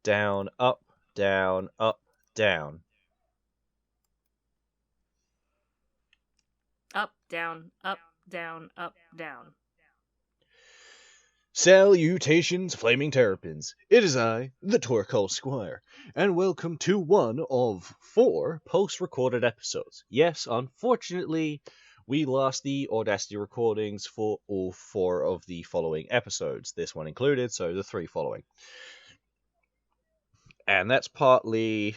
down, up, down, up, down. Up, down, up, down, up, down. Salutations, flaming terrapins. It is I, the TheTorkoalSquire, and welcome to one of 4 post-recorded episodes. Yes, unfortunately, we lost the Audacity recordings for all 4 of the following episodes, this one included, so the 3 following. And that's partly,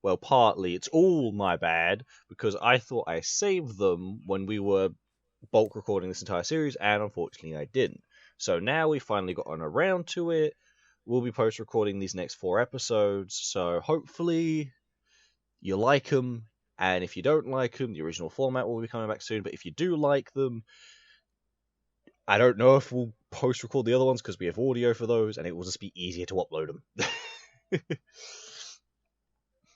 it's all my bad, because I thought I saved them when we were bulk recording this entire series, and unfortunately I didn't. So now we finally got on around to it. We'll be post-recording these next 4 episodes, so hopefully you like them, and if you don't like them, the original format will be coming back soon, but if you do like them, I don't know if we'll post-record the other ones, because we have audio for those, and it will just be easier to upload them.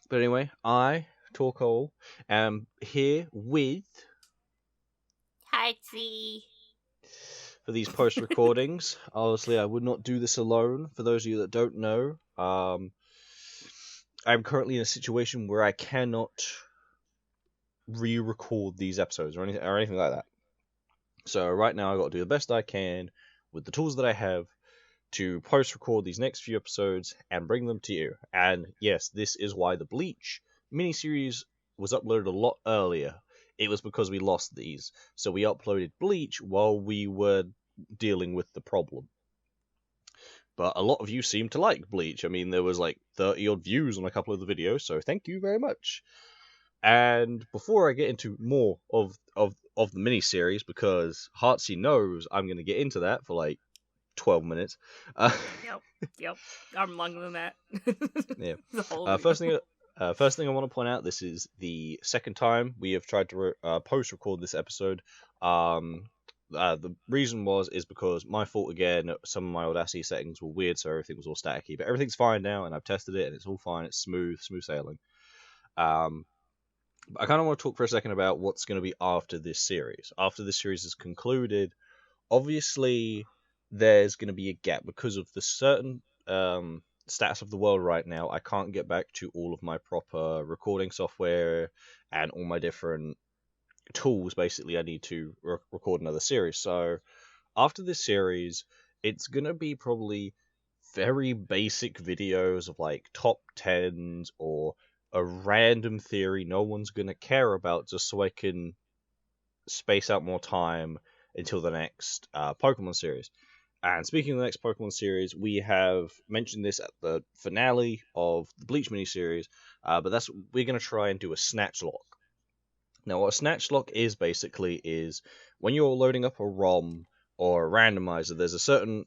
But anyway, I, Torkoal, am here with... Hi, T. For these post recordings. Obviously, I would not do this alone. For those of you that don't know, I'm currently in a situation where I cannot re-record these episodes or anything like that. So right now, I've got to do the best I can with the tools that I have to post-record these next few episodes and bring them to you. And yes, this is why the Bleach miniseries was uploaded a lot earlier. It was because we lost these. So we uploaded Bleach while we were dealing with the problem. But a lot of you seem to like Bleach. I mean, there was like 30 odd views on a couple of the videos, so thank you very much. And before I get into more of the miniseries, because Heartsy knows I'm going to get into that for like 12 minutes. Yep. I'm longer than that. Yeah. The whole First thing I want to point out, this is the second time we have tried to post-record this episode. The reason is because my fault again. Some of my Audacity settings were weird, so everything was all staticky. But everything's fine now, and I've tested it, and it's all fine. It's smooth sailing. But I kind of want to talk for a second about what's going to be after this series. After this series is concluded, obviously there's going to be a gap because of the certain status of the world right now. I can't get back to all of my proper recording software and all my different tools. Basically, I need to record another series. So after this series, it's going to be probably very basic videos of like top 10s or a random theory no one's going to care about, just so I can space out more time until the next Pokemon series. And speaking of the next Pokemon series, we have mentioned this at the finale of the Bleach miniseries, but we're going to try and do a Snatch Lock. Now, what a Snatch Lock is basically is when you're loading up a ROM or a randomizer, there's a certain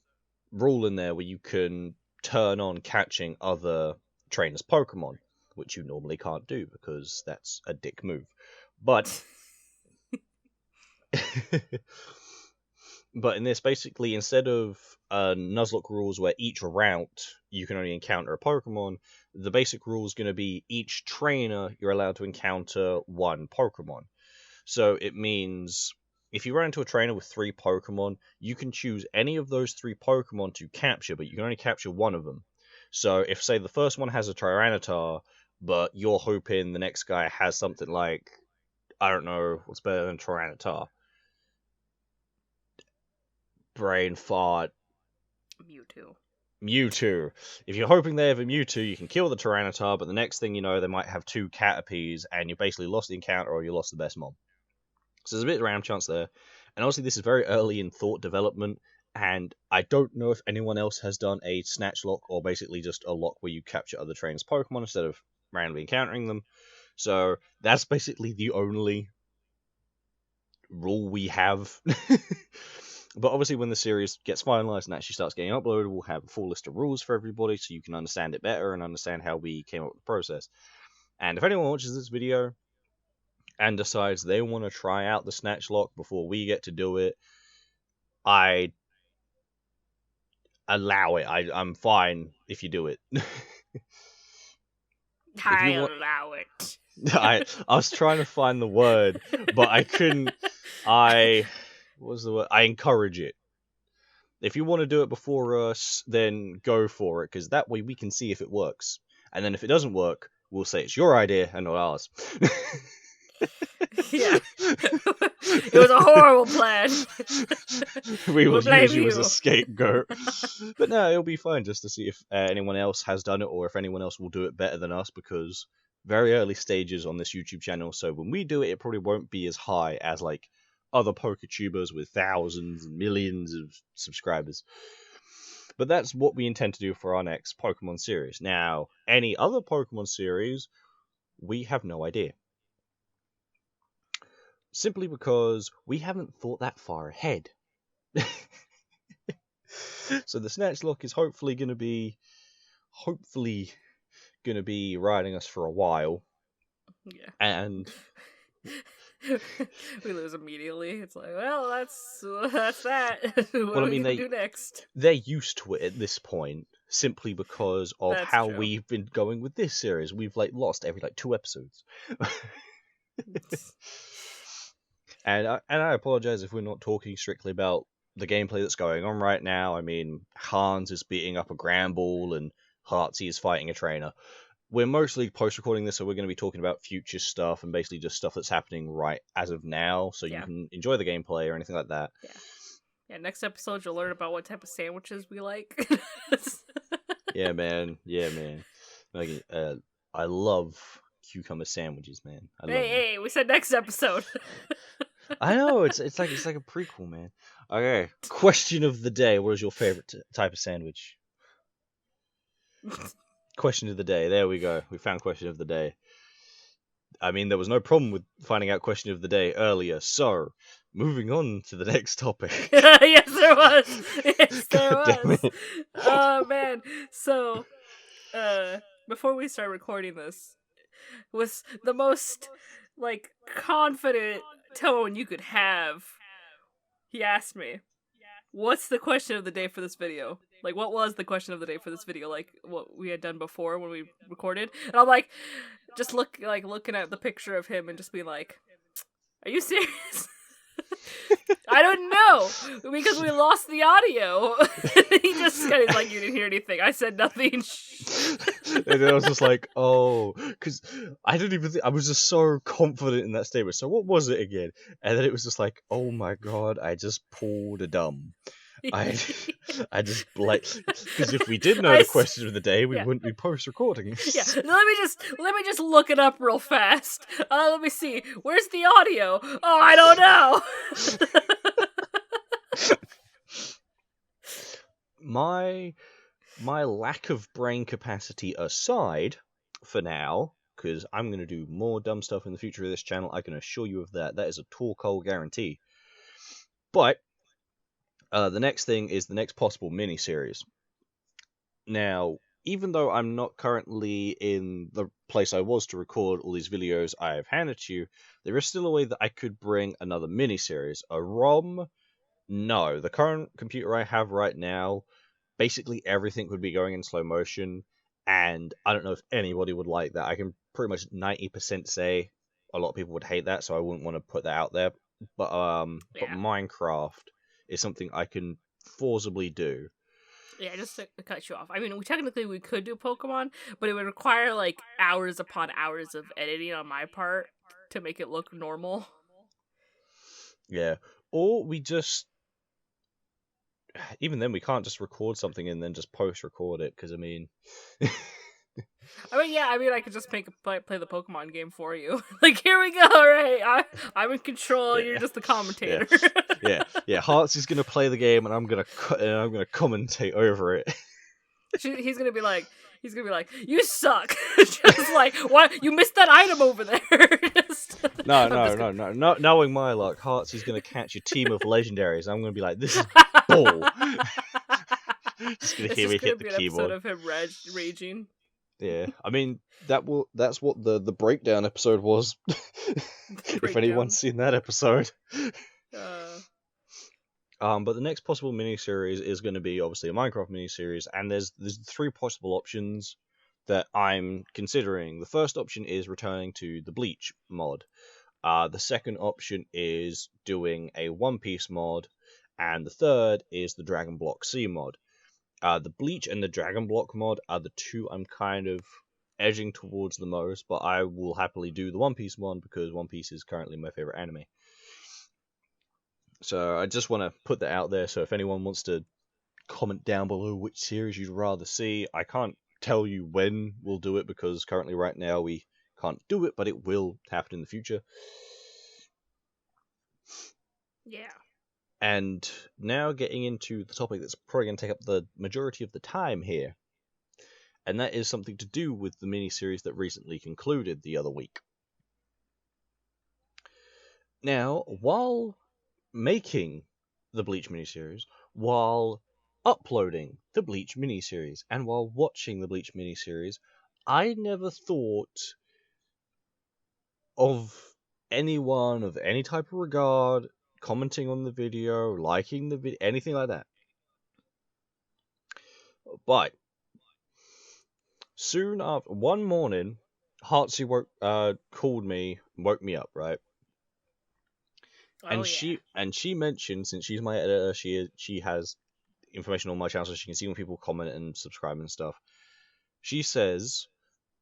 rule in there where you can turn on catching other trainers' Pokemon, which you normally can't do because that's a dick move. But But in this, basically, instead of Nuzlocke rules where each route you can only encounter a Pokemon, the basic rule is going to be each trainer you're allowed to encounter 1 Pokemon. So it means if you run into a trainer with 3 Pokemon, you can choose any of those 3 Pokemon to capture, but you can only capture 1 of them. So if, say, the first one has a Tyranitar, but you're hoping the next guy has something like, I don't know, what's better than Tyranitar? Brain fart. Mewtwo. If you're hoping they have a Mewtwo, you can kill the Tyranitar, but the next thing you know, they might have 2 Caterpies, and you basically lost the encounter or you lost the best mob. So there's a bit of round chance there. And obviously this is very early in thought development, and I don't know if anyone else has done a Snatch Lock, or basically just a lock where you capture other trainers' Pokemon instead of randomly encountering them. So that's basically the only rule we have. But obviously when the series gets finalized and actually starts getting uploaded, we'll have a full list of rules for everybody so you can understand it better and understand how we came up with the process. And if anyone watches this video and decides they want to try out the Snatch Lock before we get to do it, I allow it. I'm fine if you do it. I allow it. I was trying to find the word, but I couldn't. What was the word? I encourage it. If you want to do it before us, then go for it, because that way we can see if it works. And then if it doesn't work, we'll say it's your idea and not ours. Yeah. It was a horrible plan. We will blame use you as a you. scapegoat. But no, it'll be fun just to see if anyone else has done it, or if anyone else will do it better than us, because very early stages on this YouTube channel, so when we do it, it probably won't be as high as like other PokeTubers with thousands and millions of subscribers. But that's what we intend to do for our next Pokemon series. Now, any other Pokemon series, we have no idea. Simply because we haven't thought that far ahead. So the Snatch Lock is hopefully going to be riding us for a while. Yeah. And we lose immediately. It's like, well, that's that. What well, I do mean, we do next? They're used to it at this point, simply because of That's how true. we've been going with this series. We've lost every 2 episodes. And I apologize if we're not talking strictly about the gameplay that's going on right now. I mean, Hans is beating up a Granbull and Heartsy is fighting a trainer. We're mostly post-recording this, so we're going to be talking about future stuff and basically just stuff that's happening right as of now, so you can enjoy the gameplay or anything like that. Yeah, next episode you'll learn about what type of sandwiches we like. Yeah, man. Like, I love cucumber sandwiches, man. Hey, we said next episode. I know, it's like a prequel, man. Okay, question of the day. What is your favorite type of sandwich? Question of the day. There we go. We found question of the day. I mean, there was no problem with finding out question of the day earlier. So, moving on to the next topic. Yes, there was. Yes, there was. Oh man. So, before we start recording this, was the most confident tone you could have. He asked me, "What's the question of the day for this video?" Like, what was the question of the day for this video? Like, what we had done before when we recorded? And I'm like, just looking at the picture of him and just being like, "Are you serious?" I don't know, because we lost the audio. He just he's like, "You didn't hear anything. I said nothing." And then I was just like, oh, because I didn't even think, I was just so confident in that statement. So what was it again? And then it was just like, oh my god, I just pulled a dumb. I just because if we did know the question of the day, we wouldn't be post-recording. Yeah, let me just look it up real fast. Let me see. Where's the audio? Oh, I don't know. My lack of brain capacity aside, for now, because I'm going to do more dumb stuff in the future of this channel, I can assure you of that. That is a Torkoal guarantee. But the next thing is the next possible mini-series. Now, even though I'm not currently in the place I was to record all these videos I have handed to you, there is still a way that I could bring another mini-series. A ROM? No. The current computer I have right now, basically everything would be going in slow motion, and I don't know if anybody would like that. I can pretty much 90% say a lot of people would hate that, so I wouldn't want to put that out there. But Minecraft is something I can forcibly do. Yeah, just to cut you off. I mean, we could do Pokemon, but it would require hours upon hours of editing on my part to make it look normal. Yeah, or we just... Even then, we can't just record something and then just post-record it, because, I mean... I could just play the Pokemon game for you. Here we go, right? I'm in control. Yeah. You're just the commentator. Yeah. Heartsy's gonna play the game, and I'm gonna commentate over it. He's gonna be like, "You suck." Just what? You missed that item over there. No. Knowing my luck, Heartsy's gonna catch a team of legendaries. I'm gonna be like, "This is bull." Just gonna hear me hit the keyboard. Episode of him raging. Yeah, I mean that's what the breakdown episode was. If anyone's seen that episode. But the next possible miniseries is going to be obviously a Minecraft miniseries, and there's 3 possible options that I'm considering. The first option is returning to the Bleach mod. The second option is doing a One Piece mod, and the third is the Dragon Block C mod. The Bleach and the Dragon Block mod are the two I'm kind of edging towards the most, but I will happily do the One Piece one because One Piece is currently my favorite anime. So I just want to put that out there, so if anyone wants to comment down below which series you'd rather see, I can't tell you when we'll do it because currently right now we can't do it, but it will happen in the future. Yeah. And now getting into the topic that's probably going to take up the majority of the time here, and that is something to do with the miniseries that recently concluded the other week. Now, while making the Bleach miniseries, while uploading the Bleach miniseries, and while watching the Bleach miniseries, I never thought of anyone of any type of regard commenting on the video, liking the video, anything like that. But soon after, one morning, Heartsy called me, woke me up, right? Oh, and she mentioned, since she's my editor, she has information on my channel so she can see when people comment and subscribe and stuff. She says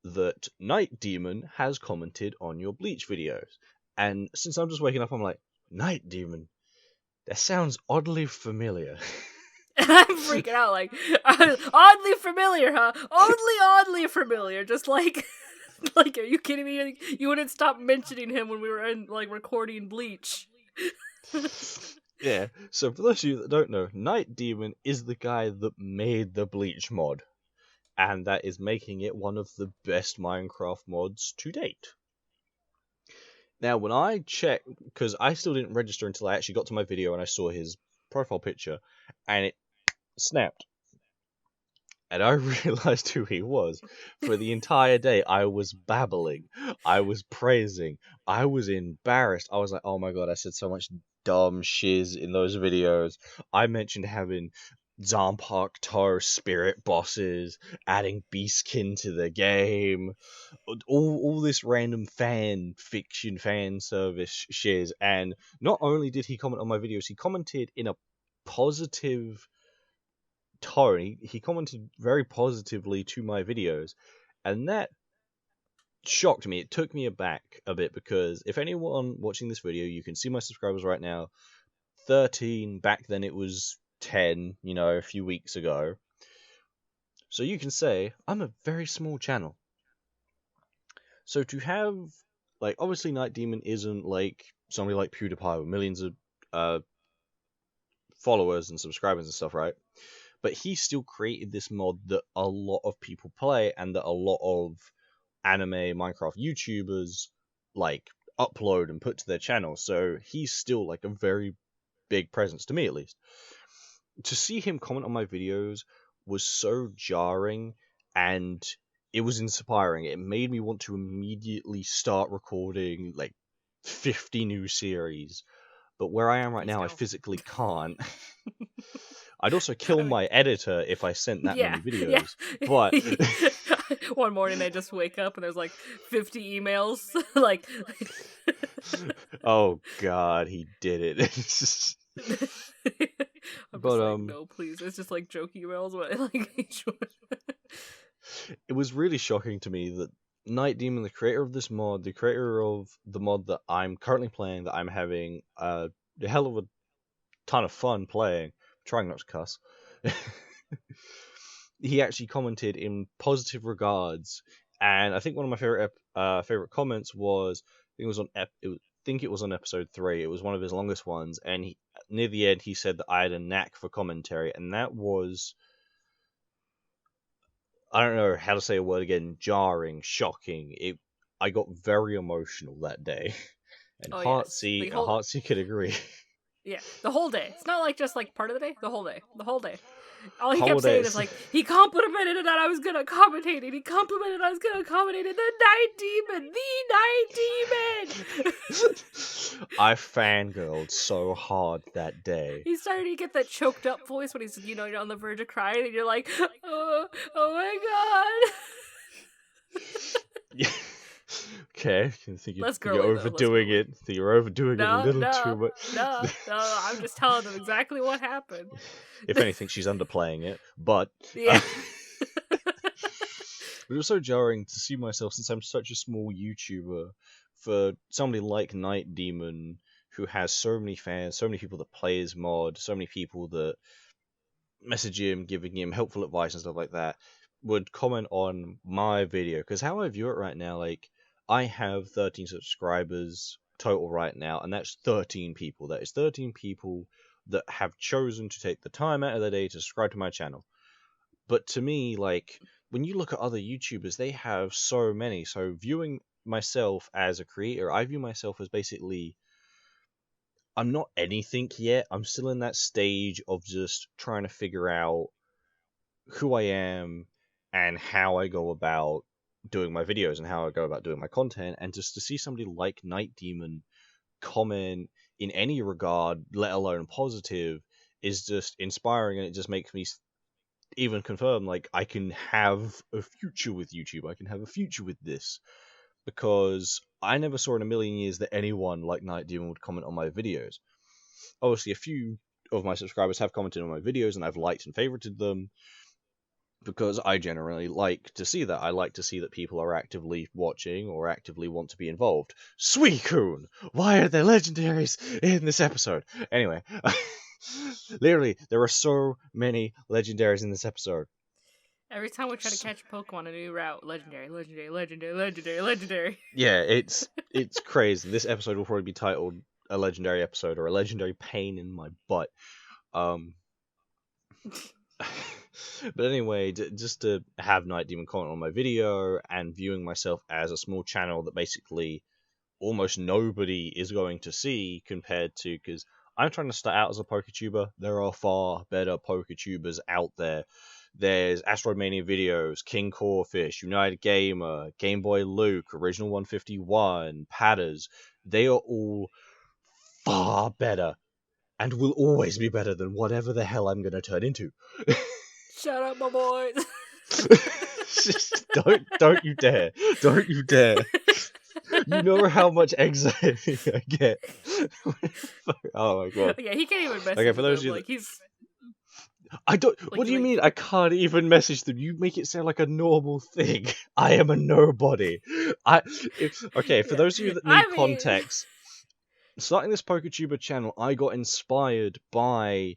that Night Demon has commented on your Bleach videos. And since I'm just waking up, I'm like, Night Demon? That sounds oddly familiar. I'm freaking out, like, oddly familiar, huh? Oddly familiar, just like, like, are you kidding me? You wouldn't stop mentioning him when we were recording Bleach. Yeah, so for those of you that don't know, Night Demon is the guy that made the Bleach mod. And that is making it one of the best Minecraft mods to date. Now, when I checked, because I still didn't register until I actually got to my video and I saw his profile picture, and it snapped. And I realized who he was. For the entire day, I was babbling. I was praising. I was embarrassed. I was like, oh my god, I said so much dumb shiz in those videos. I mentioned having Zampark Toe spirit bosses, adding Beastkin to the game, all this random fan fiction, fan service shiz. And not only did he comment on my videos, he commented in a positive tone. He commented very positively to my videos, and that shocked me. It took me aback a bit because if anyone watching this video, you can see my subscribers right now, 13. Back then it was 10, a few weeks ago. So you can say, I'm a very small channel. So to have, obviously Night Demon isn't like somebody like PewDiePie with millions of followers and subscribers and stuff, right? But he still created this mod that a lot of people play and that a lot of anime Minecraft YouTubers upload and put to their channel. So he's still a very big presence, to me at least. To see him comment on my videos was so jarring, and it was inspiring. It made me want to immediately start recording 50 new series. But where I am right now, I physically can't. I'd also kill my editor if I sent that many videos. Yeah. But one morning I just wake up and there's 50 emails. Oh god, he did it. I'm but no, please. It's just joke emails. It was really shocking to me that Night Demon, the creator of this mod, the creator of the mod that I'm currently playing, that I'm having a hell of a ton of fun playing, trying not to cuss, he actually commented in positive regards. And I think one of my favorite comments was, it was on episode 3. It was one of his longest ones, and near the end he said that I had a knack for commentary, and that was, I don't know how to say a word again, jarring, shocking. I got very emotional that day, and Heartsy could agree. Yeah, the whole day. It's not just part of the day. The whole day. All he kept saying is he complimented that I was gonna commentate it. He complimented I was gonna commentate it. The Night Demon. I fangirled so hard that day. He's starting to get that choked up voice when he's on the verge of crying, and you're like, oh my god. Yeah. Okay, I think Less you're girly though. Less overdoing girly. it. I think you're overdoing it a No, little too no, much. no, no. I'm just telling them exactly what happened. If anything, she's underplaying it. But Yeah. but it was so jarring to see myself, since I'm such a small YouTuber, for somebody like Night Demon, who has so many fans, so many people that play his mod, so many people that message him, giving him helpful advice and stuff like that, would comment on my video. Because how I view it right now, like, I have 13 subscribers total right now, and that's 13 people. That is 13 people that have chosen to take the time out of their day to subscribe to my channel. But to me, like, when you look at other YouTubers, they have so many. So viewing myself as a creator, I view myself as basically, I'm not anything yet. I'm still in that stage of just trying to figure out who I am and how I go about doing my videos and how I go about doing my content. And just to see somebody like Night Demon comment in any regard, let alone positive, is just inspiring, and it just makes me even confirm, like, I can have a future with YouTube. I can have a future with this, because I never saw in a million years that anyone like Night Demon would comment on my videos. Obviously, a few of my subscribers have commented on my videos, and I've liked and favorited them, because I generally like to see that. I like to see that people are actively watching or actively want to be involved. Suicune! Why are there legendaries in this episode? Anyway, literally, there are so many legendaries in this episode. Every time we try to catch a Pokemon a new route, legendary, legendary, legendary, legendary, legendary. Yeah, it's crazy. This episode will probably be titled a legendary episode, or a legendary pain in my butt. But anyway, just to have Night Demon comment on my video, and viewing myself as a small channel that basically almost nobody is going to see, compared to, because I'm trying to start out as a PokeTuber. There are far better PokeTubers out there. There's Asteroid Mania Videos, King Corefish, United Gamer, Game Boy Luke, Original 151, Padders. They are all far better, and will always be better than whatever the hell I'm going to turn into. Shut up, my boys. Don't you dare. Don't you dare. You know how much anxiety I get. Oh my god. Yeah, he can't even message Okay, for those of them. you Like, he's... I don't. Like, What do you mean I can't even message them? You make it sound like a normal thing. I am a nobody. Okay, for those of you that need context, starting this PokeTuber channel, I got inspired by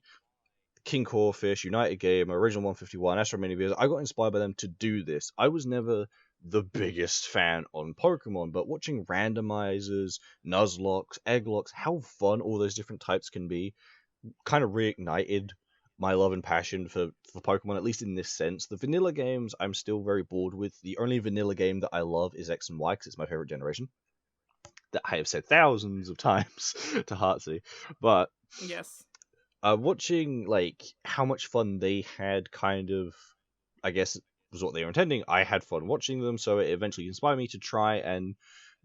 King Corefish, United Game, Original 151, Astro Mini Videos. I got inspired by them to do this. I was never the biggest fan on Pokemon, but watching randomizers, Nuzlocks, Egglocks, how fun all those different types can be, kind of reignited my love and passion for Pokemon, at least in this sense. The vanilla games I'm still very bored with. The only vanilla game that I love is X and Y, because it's my favorite generation. That I have said thousands of times to Heartsy. But yes, watching, like, how much fun they had, kind of, I guess, was what they were intending. I had fun watching them, so it eventually inspired me to try and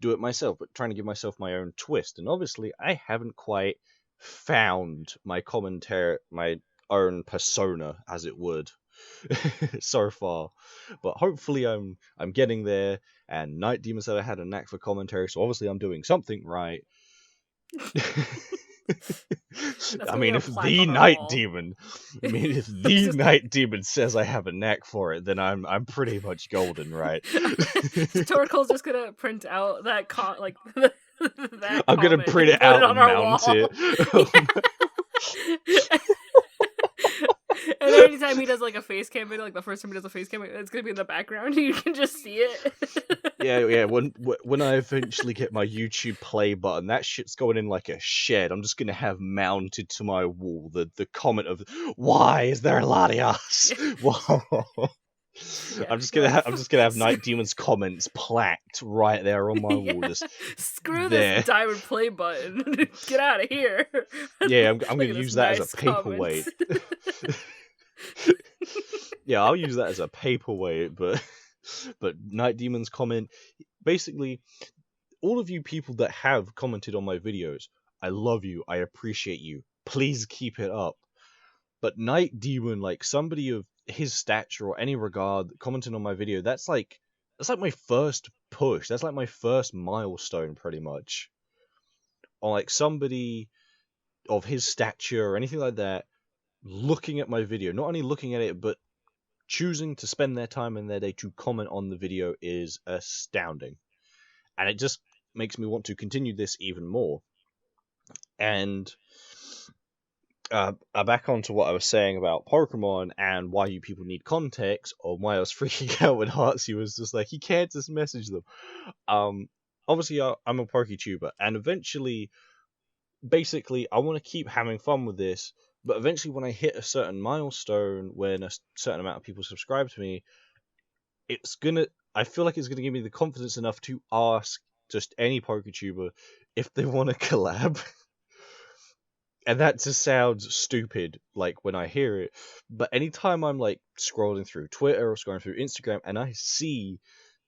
do it myself, but trying to give myself my own twist. And obviously, I haven't quite found my commentary, my own persona, as it would, so far. But hopefully, I'm getting there. And Night Demon said I had a knack for commentary, so obviously I'm doing something right. I mean, if the Night Demon says I have a knack for it, then I'm pretty much golden, right? TheTorkoal's just gonna print out that that I'm gonna print it out and mount it. And anytime he does like a face cam video, like the first time he does a face cam, it's gonna be in the background. You can just see it. Yeah. When I eventually get my YouTube play button, that shit's going in like a shed. I'm just gonna have mounted to my wall the comment of, "Why is there a Latias?" Whoa. Yeah, I'm just gonna have Night Demon's comments plaqued right there on my wall. Just screw this diamond play button. Get out of here. Yeah, I'm gonna use that as a paperweight. Yeah, I'll use that as a paperweight, but Night Demon's comment, basically, all of you people that have commented on my videos, I love you, I appreciate you, please keep it up. But Night Demon, like, somebody of his stature or any regard commenting on my video, that's like my first push. That's like my first milestone, pretty much. On like somebody of his stature or anything like that, looking at my video, not only looking at it, but choosing to spend their time in their day to comment on the video is astounding. And it just makes me want to continue this even more. And back onto what I was saying about Pokemon and why you people need context, or why I was freaking out when Heartsy was just like, you can't just message them. Obviously, I'm a PokeTuber, and eventually, basically, I want to keep having fun with this, but eventually when I hit a certain milestone, when a certain amount of people subscribe to me, I feel like it's gonna give me the confidence enough to ask just any PokeTuber if they want to collab. And that just sounds stupid, like, when I hear it, but anytime I'm, like, scrolling through Twitter or scrolling through Instagram, and I see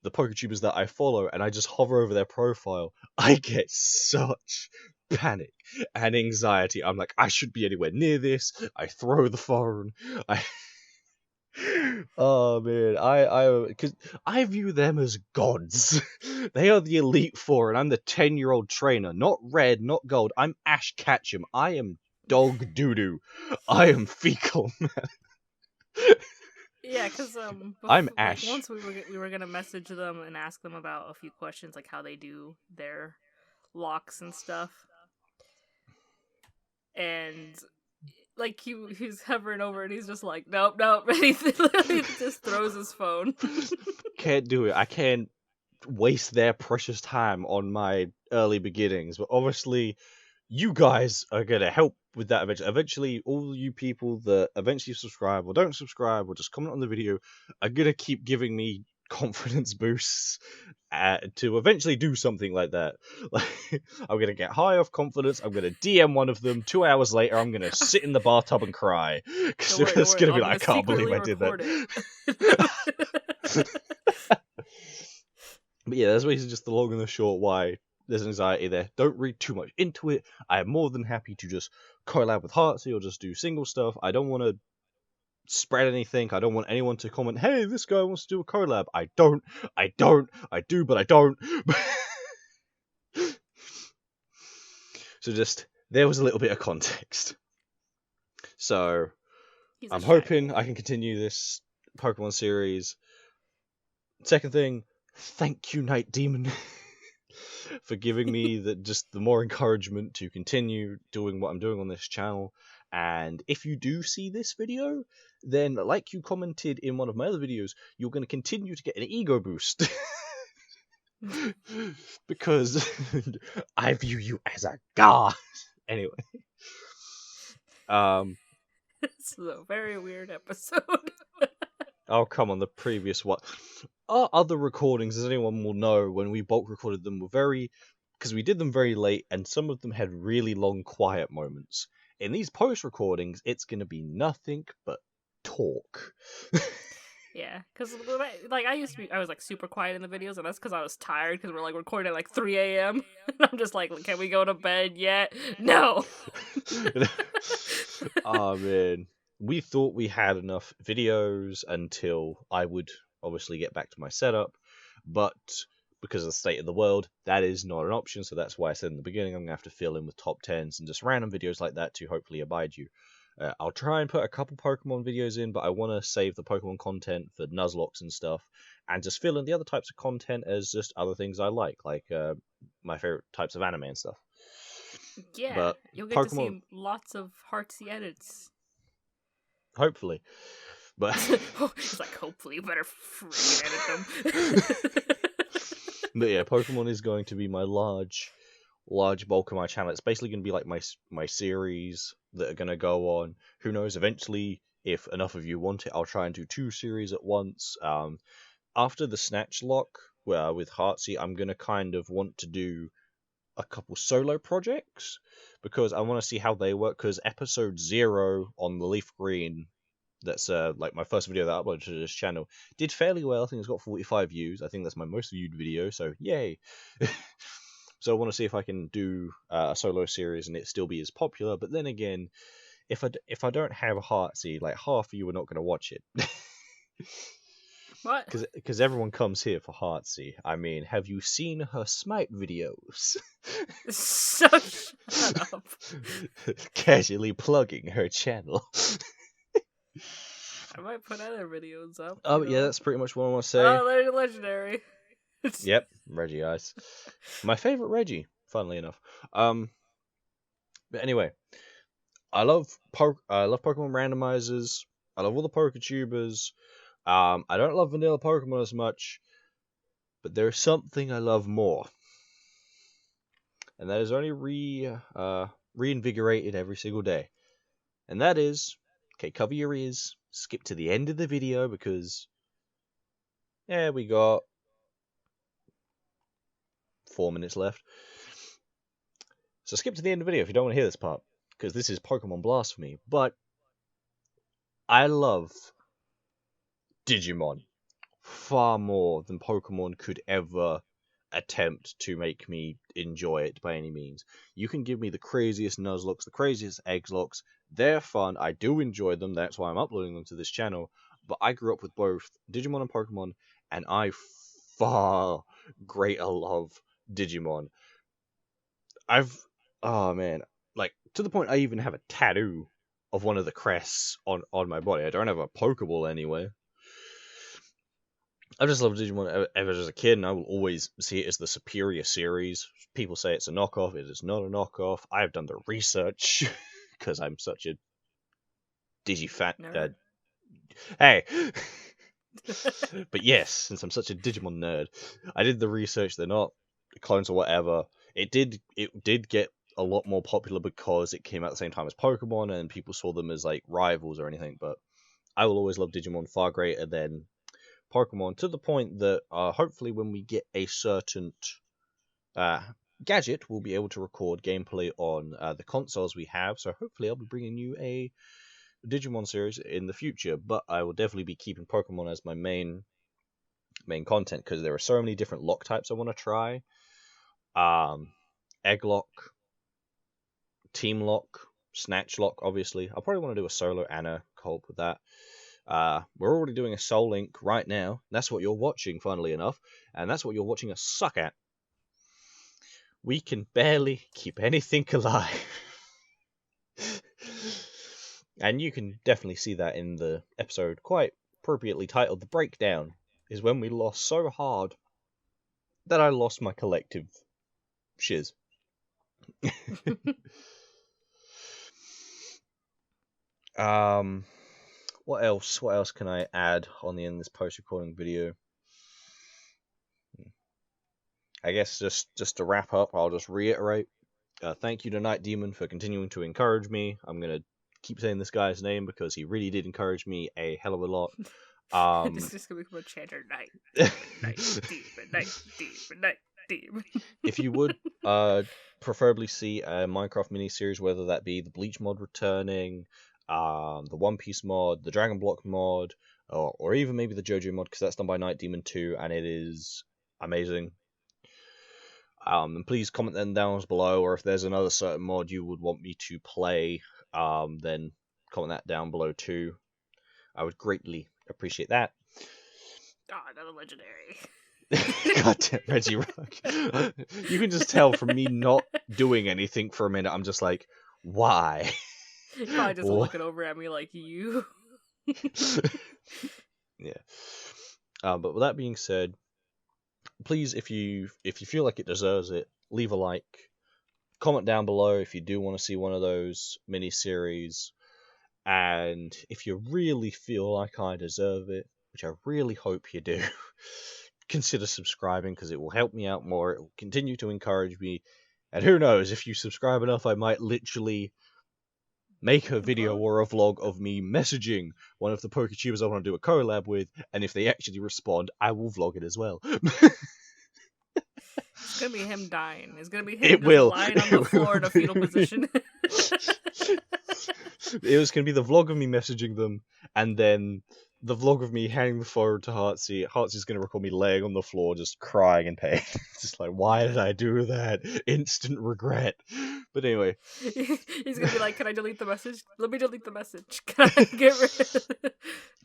the PokeTubers that I follow, and I just hover over their profile, I get such panic and anxiety. I'm like, I shouldn't be anywhere near this. I throw the phone. Oh man, because I view them as gods. They are the Elite Four, and I'm the 10-year-old trainer. Not red, not gold. I'm Ash Ketchum. I am dog doo-doo. I am fecal, man. Yeah, because I'm Ash. Like, once we were gonna message them and ask them about a few questions, like how they do their locks and stuff, and like he's hovering over and he's just like, nope, and he literally just throws his phone. Can't do it. I can't waste their precious time on my early beginnings, but obviously you guys are gonna help with that eventually. Eventually, all you people that eventually subscribe or don't subscribe or just comment on the video are gonna keep giving me confidence boosts to eventually do something like that. Like, I'm gonna get high off confidence. I'm gonna DM one of them. 2 hours later, I'm gonna sit in the bathtub and cry because it's gonna be like, I can't believe I did that. But yeah, that's basically just the long and the short why there's anxiety there. Don't read too much into it. I am more than happy to just collab with Heartsy or just do single stuff. I don't want to spread anything. I don't want anyone to comment, hey, this guy wants to do a collab. I do, but I don't. So just, there was a little bit of context. So, I'm hoping I can continue this Pokemon series. Second thing, thank you, Night Demon, for giving me the more encouragement to continue doing what I'm doing on this channel. And if you do see this video, then like you commented in one of my other videos, you're going to continue to get an ego boost. Because I view you as a god. Anyway. It's a very weird episode. Oh, come on, the previous one. Our other recordings, as anyone will know, when we bulk recorded them, were because we did them very late, and some of them had really long quiet moments. In these post recordings, it's going to be nothing but talk. Yeah, because like I was like super quiet in the videos, and that's because I was tired because we're like recording at like 3 a.m. And I'm just like, can we go to bed yet? No. Oh man, we thought we had enough videos until I would obviously get back to my setup, but because of the state of the world, that is not an option. So that's why I said in the beginning, I'm gonna have to fill in with top 10s and just random videos like that to hopefully abide you. I'll try and put a couple Pokemon videos in, but I want to save the Pokemon content for Nuzlocke and stuff, and just fill in the other types of content as just other things I like my favorite types of anime and stuff. Yeah, but you'll get to see lots of Heartsy edits. Hopefully. But it's like, hopefully, you better freaking edit them. But yeah, Pokemon is going to be my large bulk of my channel. It's basically going to be like my series that are going to go on. Who knows, eventually, if enough of you want it, I'll try and do 2 series at once. After the Snatch Lock, with Heartsy, I'm going to kind of want to do a couple solo projects, because I want to see how they work, because episode 0 on the Leaf Green, that's like my first video that I uploaded to this channel, did fairly well. I think it's got 45 views. I think that's my most viewed video, so yay. So I want to see if I can do a solo series and it still be as popular. But then again, if I don't have a Heartsy, like half of you are not going to watch it. What? Because everyone comes here for Heartsy. I mean, have you seen her Smite videos? So shut up. Casually plugging her channel. I might put other videos up. Oh, yeah, that's pretty much what I want to say. Oh, they're legendary. Yep, Reggie Ice. My favorite Reggie, funnily enough. But anyway, I love Pokemon randomizers. I love all the Poketubers. I don't love vanilla Pokemon as much, but there's something I love more, and that is only reinvigorated every single day, and that is, okay, cover your ears, skip to the end of the video because, yeah, we got 4 minutes left. So skip to the end of the video if you don't want to hear this part, because this is Pokemon blasphemy. But I love Digimon far more than Pokemon could ever attempt to make me enjoy it by any means. You can give me the craziest Nuzlocks, the craziest Egglocks. They're fun. I do enjoy them. That's why I'm uploading them to this channel. But I grew up with both Digimon and Pokemon, and I far greater love Digimon. Oh man, like, to the point I even have a tattoo of one of the crests on my body. I don't have a Pokeball anywhere. I just loved Digimon ever as a kid, and I will always see it as the superior series. People say it's a knockoff. It is not a knockoff. I have done the research, because I'm such a Digifan. Hey! But yes, since I'm such a Digimon nerd, I did the research. They're not clones or whatever. It did get a lot more popular because it came out at the same time as Pokemon, and people saw them as like rivals or anything. But I will always love Digimon far greater than Pokemon, to the point that hopefully when we get a certain gadget, we'll be able to record gameplay on the consoles we have. So hopefully I'll be bringing you a Digimon series in the future, but I will definitely be keeping Pokemon as my main content, because there are so many different lock types I want to try. Egglock, Team Lock, Snatch Lock, obviously. I'll probably want to do a solo and a co-op with that. We're already doing a Soul Link right now. That's what you're watching, funnily enough, and that's what you're watching us suck at. We can barely keep anything alive. And you can definitely see that in the episode, quite appropriately titled The Breakdown, is when we lost so hard that I lost my collective shiz. What else? What else can I add on the end of this post-recording video? I guess just to wrap up, I'll just reiterate. Thank you to Night Demon for continuing to encourage me. I'm gonna keep saying this guy's name because he really did encourage me a hell of a lot. This is just gonna become a chanter. Night Demon. If you would preferably see a Minecraft mini-series, whether that be the Bleach mod returning, the One Piece mod, the Dragon Block mod, or even maybe the JoJo mod, because that's done by Night Demon 2, and it is amazing. And please comment them down below, or if there's another certain mod you would want me to play, then comment that down below too. I would greatly appreciate that. Oh, another legendary. Goddamn Reggie Rock. You can just tell from me not doing anything for a minute, I'm just like, why? You're probably just looking over at me like, you. Yeah. But with that being said, please, if you feel like it deserves it, leave a like. Comment down below if you do want to see one of those mini-series. And if you really feel like I deserve it, which I really hope you do, consider subscribing, because it will help me out more. It will continue to encourage me. And who knows, if you subscribe enough, I might literally make a video or a vlog of me messaging one of the Poketubers I want to do a collab with, and if they actually respond, I will vlog it as well. It's gonna be him dying. It's gonna be him lying on the floor in a fetal position. It was gonna be the vlog of me messaging them, and then the vlog of me handing the phone to Heartsy. Heartsy's gonna record me laying on the floor just crying in pain. Just like, why did I do that? Instant regret. But anyway. He's gonna be like, can I delete the message? Let me delete the message. Can I get rid of it?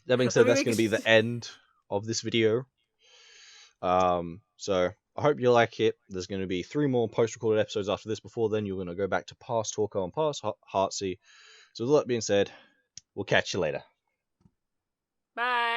That being said, that's gonna be the end of this video. So I hope you like it. There's going to be 3 more post-recorded episodes after this. Before then, you're going to go back to past Torko and past Heartsea. So with all that being said, we'll catch you later. Bye.